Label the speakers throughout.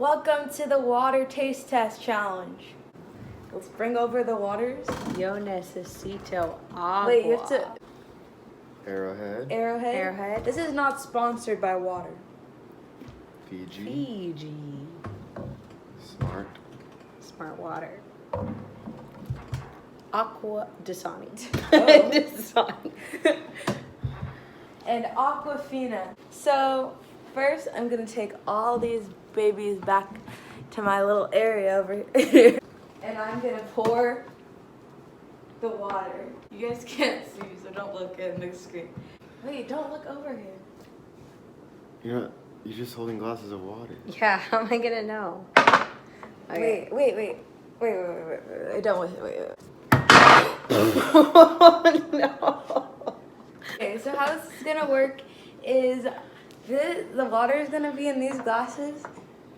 Speaker 1: Welcome to the water taste test challenge. Let's bring over the waters.
Speaker 2: Yo necesito agua.
Speaker 1: Wait, you have to...
Speaker 3: Arrowhead.
Speaker 1: Arrowhead? This is not sponsored by water.
Speaker 3: Fiji.
Speaker 2: Fiji. Smart water. Aqua Dasani.
Speaker 1: Oh.
Speaker 2: Dasani.
Speaker 1: And Aquafina. So, first I'm gonna take all these babies back to my little area over here. And I'm gonna pour the water. You guys can't see, so don't look at the screen. Wait, don't look over here.
Speaker 3: You're just holding glasses of water.
Speaker 2: Yeah, how am I gonna know? Okay.
Speaker 1: Wait. Wait.
Speaker 2: Oh, no.
Speaker 1: Okay, so how this is gonna work is the water is gonna be in these glasses.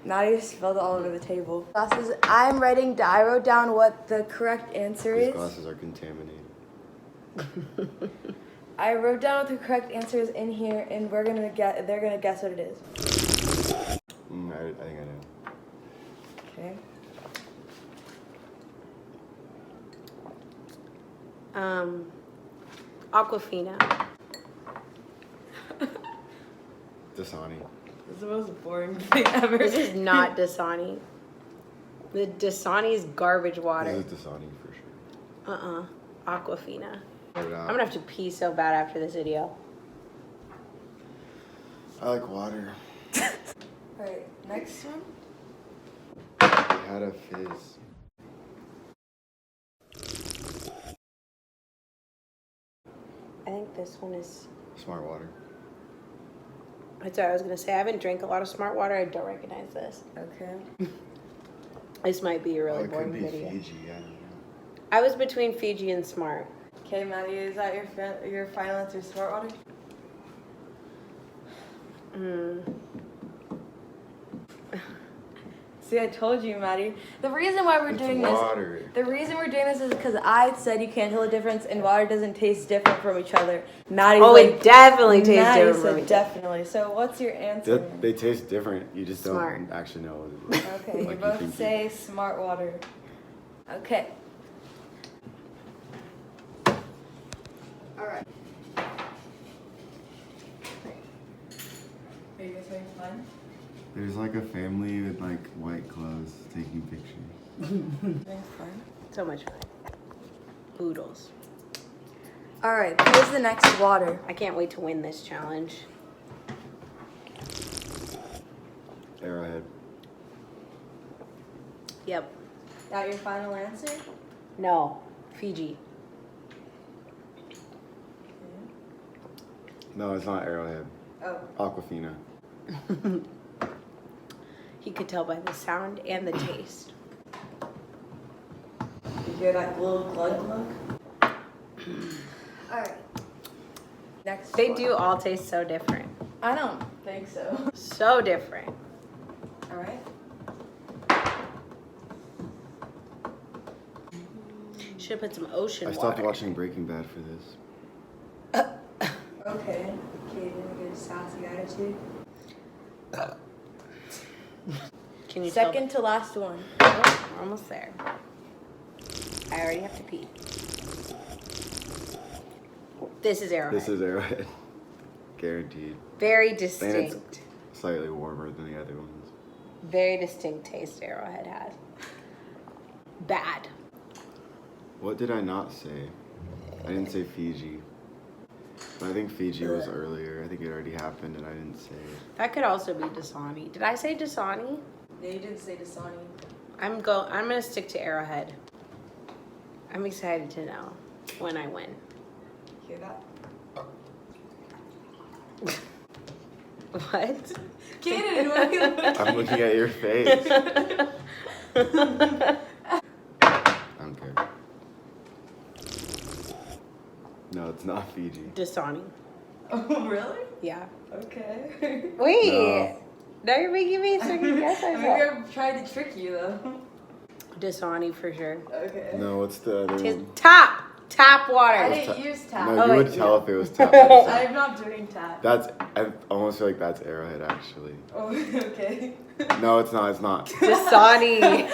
Speaker 1: Maddie just spilled it all over the table. Glasses. I wrote down what the correct answer
Speaker 3: These
Speaker 1: is.
Speaker 3: glasses are contaminated.
Speaker 1: I wrote down what the correct answer is in here, and they're gonna guess what it is.
Speaker 3: I think I know.
Speaker 1: Okay.
Speaker 2: Aquafina.
Speaker 3: Dasani.
Speaker 1: This is the most boring thing ever.
Speaker 2: This is not Dasani. The Dasani is garbage water.
Speaker 3: This is Dasani for sure.
Speaker 2: Aquafina.
Speaker 3: Put it out.
Speaker 2: I'm gonna have to pee so bad after this video.
Speaker 3: I like water.
Speaker 1: Alright, next one.
Speaker 3: It had a fizz.
Speaker 2: I think this one is.
Speaker 3: Smart water.
Speaker 2: That's what I was gonna say. I haven't drank a lot of smart water. I don't recognize this.
Speaker 1: Okay.
Speaker 2: This might be a really
Speaker 3: It
Speaker 2: boring
Speaker 3: could be
Speaker 2: video.
Speaker 3: Fiji. I don't know.
Speaker 2: I was between Fiji and Smart.
Speaker 1: Okay, Maddie, is that your final answer, smart water? See, I told you, Maddie. The reason why we're
Speaker 3: It's
Speaker 1: doing
Speaker 3: water.
Speaker 1: this, the reason we're doing this is because I said you can't tell the difference, and water doesn't taste different from each other. Maddie,
Speaker 2: Oh, it definitely tastes
Speaker 1: Maddie
Speaker 2: different
Speaker 1: said
Speaker 2: from each other.
Speaker 1: definitely. So, what's your answer?
Speaker 3: They taste different. You just
Speaker 2: Smart.
Speaker 3: don't actually know what it is.
Speaker 1: Okay, you
Speaker 3: Like
Speaker 1: both
Speaker 3: think
Speaker 1: say smart water. Okay. All right. Are you guys having fun?
Speaker 3: There's like a family with like white clothes taking pictures.
Speaker 1: Having fun.
Speaker 2: So much fun. Oodles.
Speaker 1: All right. Here's the next water.
Speaker 2: I can't wait to win this challenge.
Speaker 3: Arrowhead.
Speaker 2: Yep.
Speaker 1: That your final answer?
Speaker 2: No. Fiji.
Speaker 3: No, it's not Arrowhead.
Speaker 1: Oh.
Speaker 3: Aquafina.
Speaker 2: He could tell by the sound and the taste.
Speaker 1: You hear that little glug glug? All right. Next.
Speaker 2: They
Speaker 1: one.
Speaker 2: do all taste so different.
Speaker 1: I don't think so.
Speaker 2: So different.
Speaker 1: All right.
Speaker 2: Should have put some ocean
Speaker 3: I
Speaker 2: water.
Speaker 3: stopped watching Breaking Bad for this.
Speaker 1: Okay. Okay, then a sassy attitude.
Speaker 2: Can you
Speaker 1: Second to last one.
Speaker 2: tell? Oh, we're almost there. I already have to pee. This is Arrowhead.
Speaker 3: This is Arrowhead. Guaranteed.
Speaker 2: Very
Speaker 3: I think it's
Speaker 2: distinct.
Speaker 3: slightly warmer than the other ones.
Speaker 2: Very distinct taste Arrowhead has. Bad.
Speaker 3: What did I not say? I didn't say Fiji. But I think Fiji was earlier. I think it already happened and I didn't say it.
Speaker 2: That could also be Dasani. Did I say Dasani?
Speaker 1: Yeah, you didn't say Dasani.
Speaker 2: I'm gonna stick to Arrowhead. I'm excited to know when I win.
Speaker 1: Hear that?
Speaker 2: What?
Speaker 1: Kaden, what are you looking?
Speaker 3: I'm looking at your face. I don't care. No, it's not Fiji.
Speaker 2: Dasani.
Speaker 1: Oh, really?
Speaker 2: Yeah.
Speaker 1: Okay.
Speaker 2: Wait.
Speaker 3: No.
Speaker 2: Now you're making me second guess
Speaker 1: I'm
Speaker 2: myself.
Speaker 1: gonna try to trick you though.
Speaker 2: Dasani for sure.
Speaker 1: Okay.
Speaker 3: No, it's the other one.
Speaker 2: Top Tap water.
Speaker 1: I didn't use tap.
Speaker 3: No,
Speaker 2: Oh,
Speaker 3: you would
Speaker 2: wait,
Speaker 3: tell
Speaker 2: no.
Speaker 3: if it was tap.
Speaker 1: I'm not doing tap.
Speaker 3: That's. I almost feel like that's Arrowhead actually.
Speaker 1: Oh, okay.
Speaker 3: No, it's not. It's not.
Speaker 2: Dasani.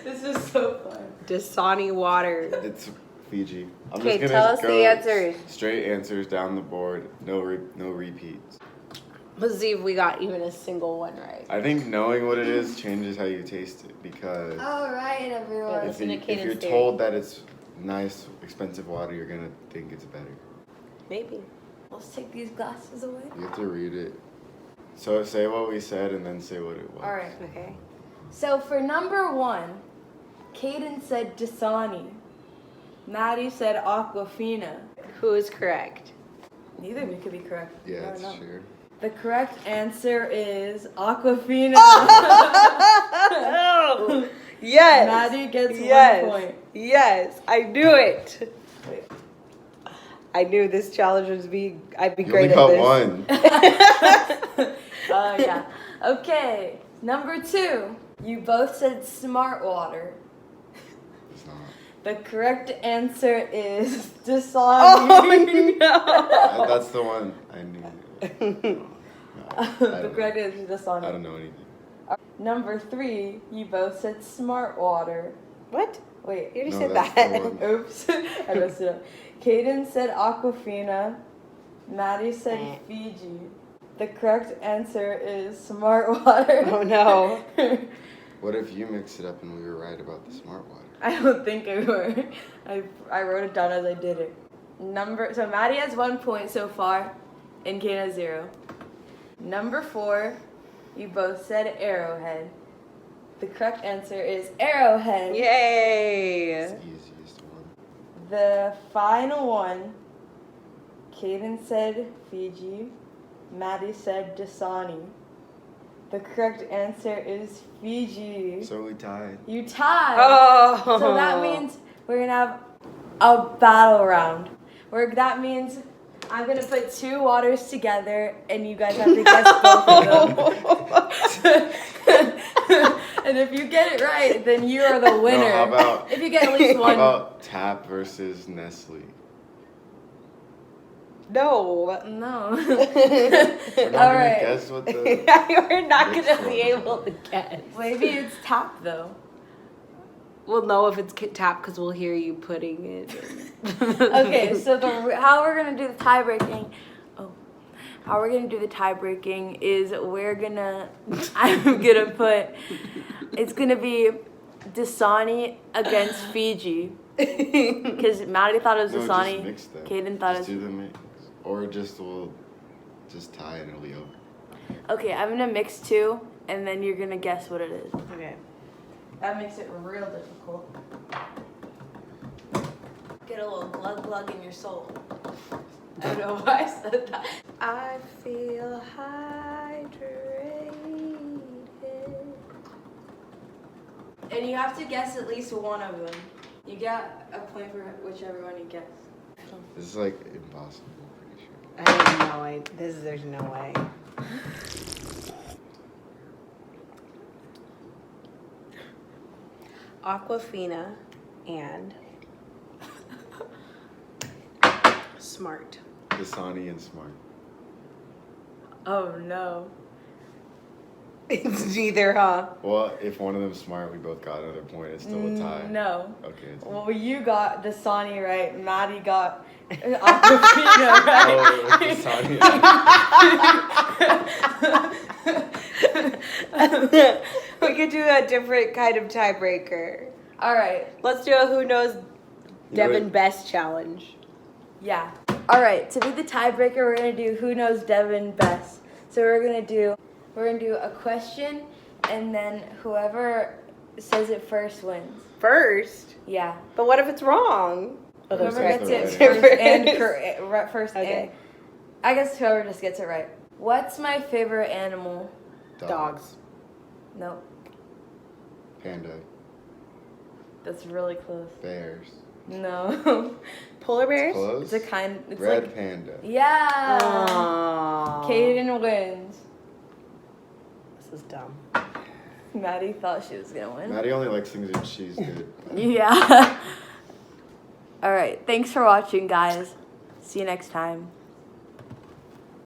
Speaker 1: This is so fun.
Speaker 2: Dasani water.
Speaker 3: It's Fiji. I'm
Speaker 2: Okay,
Speaker 3: just
Speaker 2: tell
Speaker 3: gonna
Speaker 2: us the
Speaker 3: go
Speaker 2: answers.
Speaker 3: Straight answers down the board. No repeats.
Speaker 2: Let's see if we got even a single one right.
Speaker 3: I think knowing what it is changes how you taste it because
Speaker 1: All right, everyone.
Speaker 3: if,
Speaker 2: Listen to
Speaker 3: if
Speaker 2: Caden's
Speaker 3: you're
Speaker 2: theory.
Speaker 3: told that it's nice, expensive water, you're gonna think it's better.
Speaker 2: Maybe.
Speaker 1: Let's take these glasses away.
Speaker 3: You have to read it. So say what we said and then say what it was.
Speaker 1: All right.
Speaker 2: Okay.
Speaker 1: So for number 1, Caden said Dasani. Maddie said Aquafina.
Speaker 2: Who is correct?
Speaker 1: Neither of you could be correct. I
Speaker 3: Yeah,
Speaker 1: don't
Speaker 3: it's
Speaker 1: know.
Speaker 3: sure.
Speaker 1: The correct answer is Aquafina.
Speaker 2: Oh, yes.
Speaker 1: Maddie gets
Speaker 2: yes.
Speaker 1: 1 point.
Speaker 2: Yes, I knew it.
Speaker 1: Wait.
Speaker 2: I knew this challenge was I'd be
Speaker 3: You
Speaker 2: great
Speaker 3: only
Speaker 2: at
Speaker 3: got
Speaker 2: this.
Speaker 3: one.
Speaker 1: Oh, yeah. Okay. Number 2. You both said smart water.
Speaker 3: It's not.
Speaker 1: The correct answer is Dasani.
Speaker 2: Oh no!
Speaker 3: That's the one I knew. No, I
Speaker 1: The
Speaker 3: don't
Speaker 1: correct
Speaker 3: know.
Speaker 1: answer is Dasani.
Speaker 3: I don't know anything.
Speaker 1: Number 3. You both said smart water.
Speaker 2: What?
Speaker 1: Wait.
Speaker 2: You already
Speaker 3: No,
Speaker 2: said
Speaker 3: that's
Speaker 2: that.
Speaker 3: the one.
Speaker 1: Oops. I messed it up. Caden said Aquafina. Maddie said
Speaker 2: Eh.
Speaker 1: Fiji. The correct answer is smart water.
Speaker 2: Oh no!
Speaker 3: What if you mixed it up and we were right about the smart water?
Speaker 1: I don't think I were. I wrote it down as I did it. So Maddie has 1 point so far, and Caden has 0. Number 4, you both said Arrowhead. The correct answer is Arrowhead.
Speaker 2: Yay!
Speaker 3: It's the easiest one.
Speaker 1: The final one, Caden said Fiji. Maddie said Dasani. The correct answer is Fiji.
Speaker 3: So we tied.
Speaker 1: You tied.
Speaker 2: Oh.
Speaker 1: So that means we're gonna have a battle round. That means I'm gonna put 2 waters together, and you guys have to guess both of them. And if you get it right, then you are the winner.
Speaker 3: how about-
Speaker 1: if you get at least
Speaker 3: How
Speaker 1: one?
Speaker 3: about Tap versus Nestle?
Speaker 2: No.
Speaker 1: No.
Speaker 3: We're not
Speaker 1: All
Speaker 3: gonna
Speaker 1: right.
Speaker 3: guess what the.
Speaker 2: You're not
Speaker 3: Which
Speaker 2: gonna
Speaker 3: one
Speaker 2: be
Speaker 3: is it?
Speaker 2: able to guess.
Speaker 1: Maybe it's Tap though.
Speaker 2: We'll know if it's tap because we'll hear you putting it.
Speaker 1: Okay, so how we're gonna do the tie breaking? How we're gonna do the tie breaking is I'm gonna put. It's gonna be Dasani against Fiji because Maddie thought it was
Speaker 3: No,
Speaker 1: Dasani.
Speaker 3: just mix them.
Speaker 1: Caden thought
Speaker 3: Just
Speaker 1: it
Speaker 3: do the mix, or we'll just tie and it'll be over.
Speaker 1: was. Okay, I'm gonna mix 2, and then you're gonna guess what it is.
Speaker 2: Okay.
Speaker 1: That makes it real difficult. Get a little glug glug in your soul. I don't know why I said that.
Speaker 2: I feel hydrated.
Speaker 1: And you have to guess at least one of them. You get a point for whichever one you guess.
Speaker 3: This is like impossible. Pretty sure.
Speaker 2: I have no way. There's no way. Aquafina and Smart.
Speaker 3: Dasani and Smart.
Speaker 1: Oh no.
Speaker 2: It's neither, huh?
Speaker 3: Well, if one of them's smart, we both got another point. It's still a tie.
Speaker 1: No.
Speaker 3: Okay. It's
Speaker 1: Well, you got Dasani right. Maddie got Aquafina right.
Speaker 3: Oh, Dasani.
Speaker 2: We could do a different kind of tiebreaker.
Speaker 1: All right.
Speaker 2: Let's do a Who Knows
Speaker 3: You know
Speaker 2: Devin
Speaker 3: what?
Speaker 2: Best challenge.
Speaker 1: Yeah. All right. To be the tiebreaker, we're gonna do Who Knows Devin Best. So we're gonna do a question, and then whoever says it first wins.
Speaker 2: First?
Speaker 1: Yeah.
Speaker 2: But what if it's wrong? Oh,
Speaker 1: Whoever
Speaker 3: that's
Speaker 1: gets
Speaker 3: right.
Speaker 1: it
Speaker 3: Different.
Speaker 1: first and first
Speaker 2: Okay.
Speaker 1: and I guess whoever just gets it right. What's my favorite animal?
Speaker 2: Dogs.
Speaker 1: No,
Speaker 3: Panda.
Speaker 1: that's really close.
Speaker 3: Bears.
Speaker 1: No,
Speaker 2: Polar bears?
Speaker 3: Close.
Speaker 1: it's a kind. It's
Speaker 3: Red
Speaker 1: like
Speaker 3: panda.
Speaker 1: yeah.
Speaker 2: Aww.
Speaker 1: Caden wins.
Speaker 2: This is dumb.
Speaker 1: Maddie thought she was gonna win.
Speaker 3: Maddie only likes things that she's good. at.
Speaker 1: Yeah. All right. Thanks for watching, guys. See you next time.